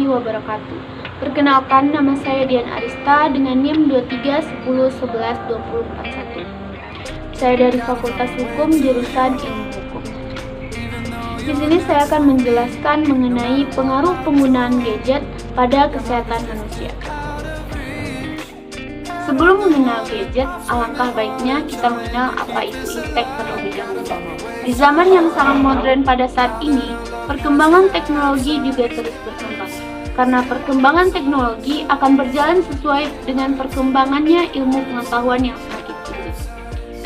wabarakatuh. Perkenalkan, nama saya Dian Arista dengan NIM 2310112041. Saya dari Fakultas Hukum jurusan Ilmu Hukum. Di sini saya akan menjelaskan mengenai pengaruh penggunaan gadget pada kesehatan manusia. Sebelum mengenal gadget, alangkah baiknya kita mengenal apa itu iptek terlebih dahulu. Di zaman yang sangat modern pada saat ini, perkembangan teknologi juga terus berkembang. Karena perkembangan teknologi akan berjalan sesuai dengan perkembangannya ilmu pengetahuan yang semakin tinggi.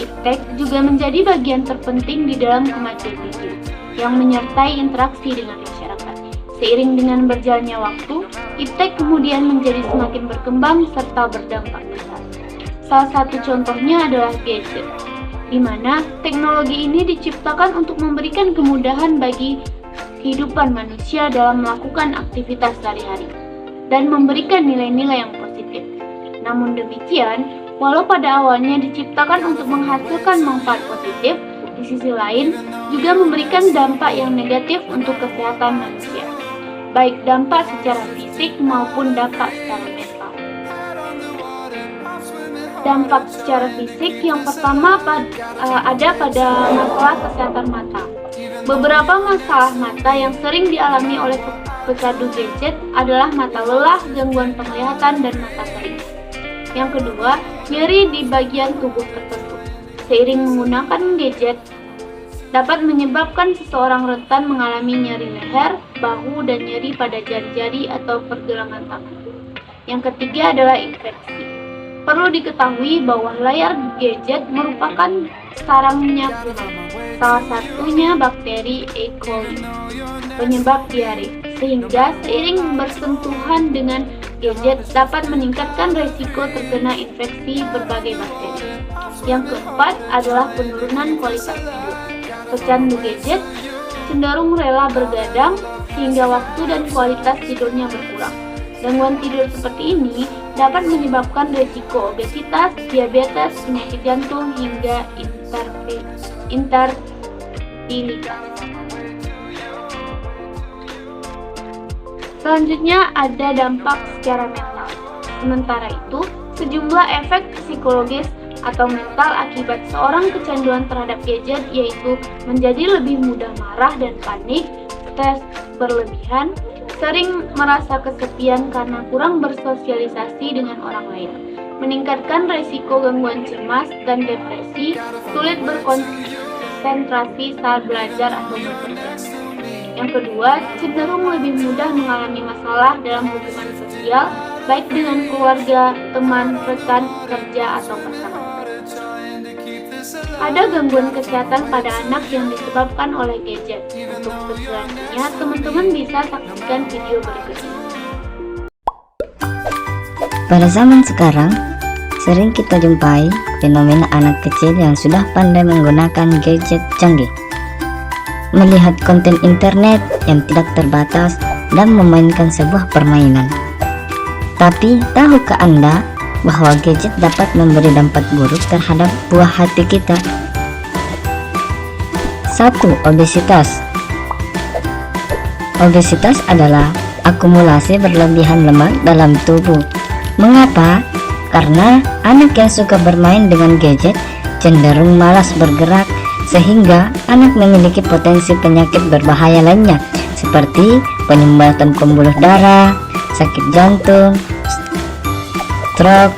Iptek juga menjadi bagian terpenting di dalam kemajuan video, yang menyertai interaksi dengan masyarakat. Seiring dengan berjalannya waktu, iptek kemudian menjadi semakin berkembang serta berdampak besar. Salah satu contohnya adalah gadget, di mana teknologi ini diciptakan untuk memberikan kemudahan bagi kehidupan manusia dalam melakukan aktivitas sehari-hari dan memberikan nilai-nilai yang positif. Namun demikian, walau pada awalnya diciptakan untuk menghasilkan manfaat positif, di sisi lain juga memberikan dampak yang negatif untuk kesehatan manusia, baik dampak secara fisik maupun dampak secara mental. Dampak secara fisik yang pertama ada pada masalah kesehatan mata. Beberapa masalah mata yang sering dialami oleh pecandu gadget adalah mata lelah, gangguan penglihatan, dan mata kering. Yang kedua, nyeri di bagian tubuh tertentu. Seiring menggunakan gadget, dapat menyebabkan seseorang rentan mengalami nyeri leher, bahu, dan nyeri pada jari-jari atau pergelangan tangan. Yang ketiga adalah infeksi. Perlu diketahui bahwa layar gadget merupakan sarangnya kuman, salah satunya bakteri E. coli, penyebab diare, sehingga seiring bersentuhan dengan gadget dapat meningkatkan risiko terkena infeksi berbagai bakteri. Yang keempat adalah penurunan kualitas tidur. Pecandu gadget cenderung rela bergadang sehingga waktu dan kualitas tidurnya berkurang. Gangguan tidur seperti ini dapat menyebabkan risiko obesitas, diabetes, penyakit jantung, hingga infertilitas. Selanjutnya ada dampak secara mental. Sementara itu, sejumlah efek psikologis atau mental akibat seorang kecanduan terhadap gadget yaitu menjadi lebih mudah marah dan panik, stres berlebihan, sering merasa kesepian karena kurang bersosialisasi dengan orang lain, meningkatkan risiko gangguan cemas dan depresi, sulit berkonsentrasi saat belajar atau bekerja. Yang kedua, cenderung lebih mudah mengalami masalah dalam hubungan sosial, baik dengan keluarga, teman, rekan kerja, atau pasangan. Ada gangguan kesehatan pada anak yang disebabkan oleh gadget. Untuk selanjutnya, teman-teman bisa saksikan video berikut ini. Pada zaman sekarang, sering kita jumpai fenomena anak kecil yang sudah pandai menggunakan gadget canggih, melihat konten internet yang tidak terbatas, dan memainkan sebuah permainan. Tapi, tahukah Anda bahwa gadget dapat memberi dampak buruk terhadap buah hati kita? 1. Obesitas. Obesitas adalah akumulasi berlebihan lemak dalam tubuh. Mengapa? Karena anak yang suka bermain dengan gadget cenderung malas bergerak, sehingga anak memiliki potensi penyakit berbahaya lainnya seperti penyumbatan pembuluh darah, sakit jantung, stroke,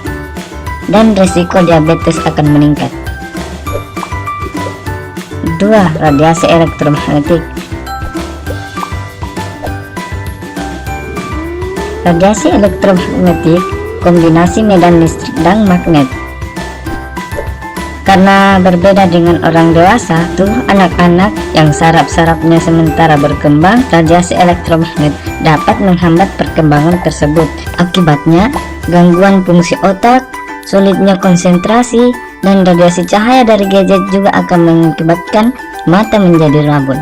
dan risiko diabetes akan meningkat. 2. Radiasi elektromagnetik. Radiasi elektromagnetik kombinasi medan listrik dan magnet. Karena berbeda dengan orang dewasa, tubuh anak-anak yang saraf-sarafnya sementara berkembang, radiasi elektromagnet dapat menghambat perkembangan tersebut. Akibatnya, gangguan fungsi otak, sulitnya konsentrasi, dan radiasi cahaya dari gadget juga akan mengakibatkan mata menjadi rabun.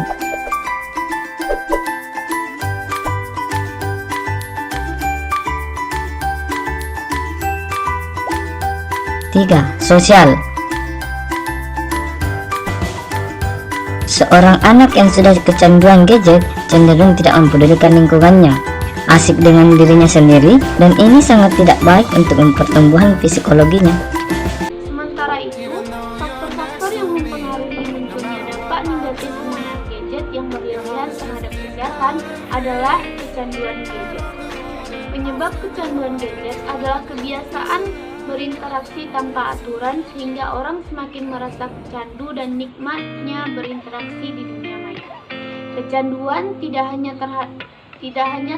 3. Sosial. Seorang anak yang sudah kecanduan gadget cenderung tidak mempedulikan lingkungannya. asik dengan dirinya sendiri, dan ini sangat tidak baik untuk pertumbuhan psikologinya. Sementara itu, faktor-faktor yang mempengaruhi munculnya dampak negatif penggunaan gadget yang berlebihan terhadap kesehatan adalah kecanduan gadget. Penyebab kecanduan gadget adalah kebiasaan berinteraksi tanpa aturan sehingga orang semakin merasa candu dan nikmatnya berinteraksi di dunia maya. Kecanduan tidak hanya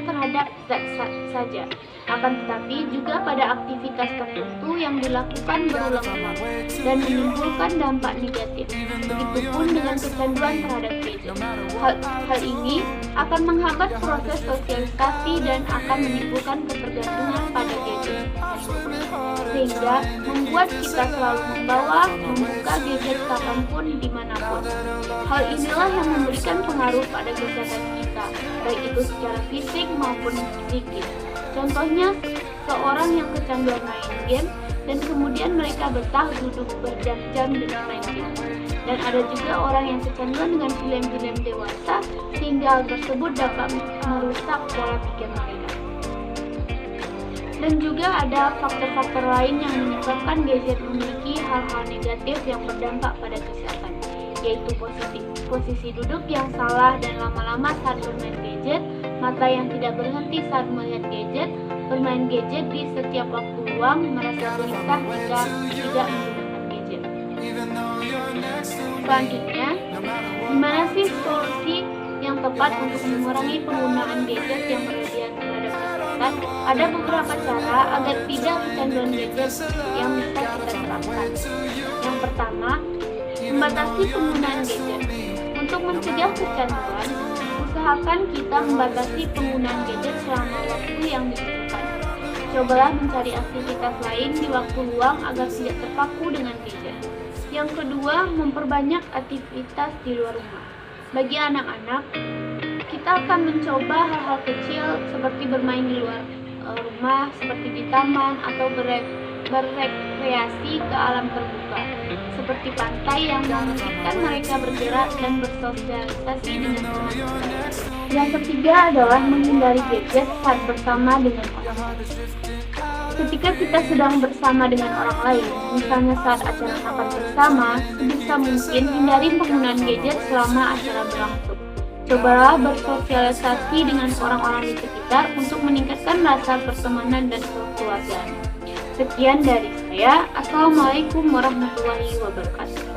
terhadap zat saja, akan tetapi juga pada aktivitas tertentu yang dilakukan berulang-ulang dan menimbulkan dampak negatif. Begitupun dengan kecanduan terhadap gadget. Hal ini akan menghambat proses sosialisasi dan akan menimbulkan ketergantungan pada gadget, sehingga membuat kita selalu membuka gadget kapanpun dimanapun. Hal inilah yang memberikan pengaruh pada kesehatan kita, baik itu secara fisik maupun psikis. Contohnya, seorang yang kecanduan main game dan kemudian mereka betah duduk berjam-jam dengan main game. Dan ada juga orang yang kecanduan dengan film-film dewasa sehingga hal tersebut dapat merusak pola pikir mereka. Dan juga ada faktor-faktor lain yang menyebabkan gadget memiliki hal-hal negatif yang berdampak pada kesehatan, yaitu posisi duduk yang salah dan lama-lama saat bermain gadget, mata yang tidak berhenti saat melihat gadget, bermain gadget di setiap waktu luang, merasa gelisah jika tidak menggunakan gadget. Selanjutnya, gimana sih solusi yang tepat untuk mengurangi penggunaan gadget yang berlebihan terhadap kesehatan? Ada beberapa cara agar tidak kecanduan gadget yang bisa kita terapkan. Yang pertama, membatasi penggunaan gadget. Untuk mencegah kecanduan, usahakan kita membatasi penggunaan gadget selama waktu yang ditentukan. Cobalah mencari aktivitas lain di waktu luang agar tidak terpaku dengan gadget. Yang kedua, memperbanyak aktivitas di luar rumah. Bagi anak-anak, kita akan mencoba hal-hal kecil seperti bermain di luar rumah, seperti di taman atau berrekreasi ke alam terbuka, seperti pantai yang memungkinkan mereka bergerak dan bersosialisasi dengan teman-teman. Yang ketiga adalah menghindari gadget saat bersama dengan orang lain. Ketika kita sedang bersama dengan orang lain, misalnya saat acara makan bersama, sebisa mungkin hindari penggunaan gadget selama acara berlangsung. Cobalah bersosialisasi dengan orang-orang di sekitar untuk meningkatkan rasa pertemanan dan kekeluargaan. Sekian dari saya. Assalamualaikum warahmatullahi wabarakatuh.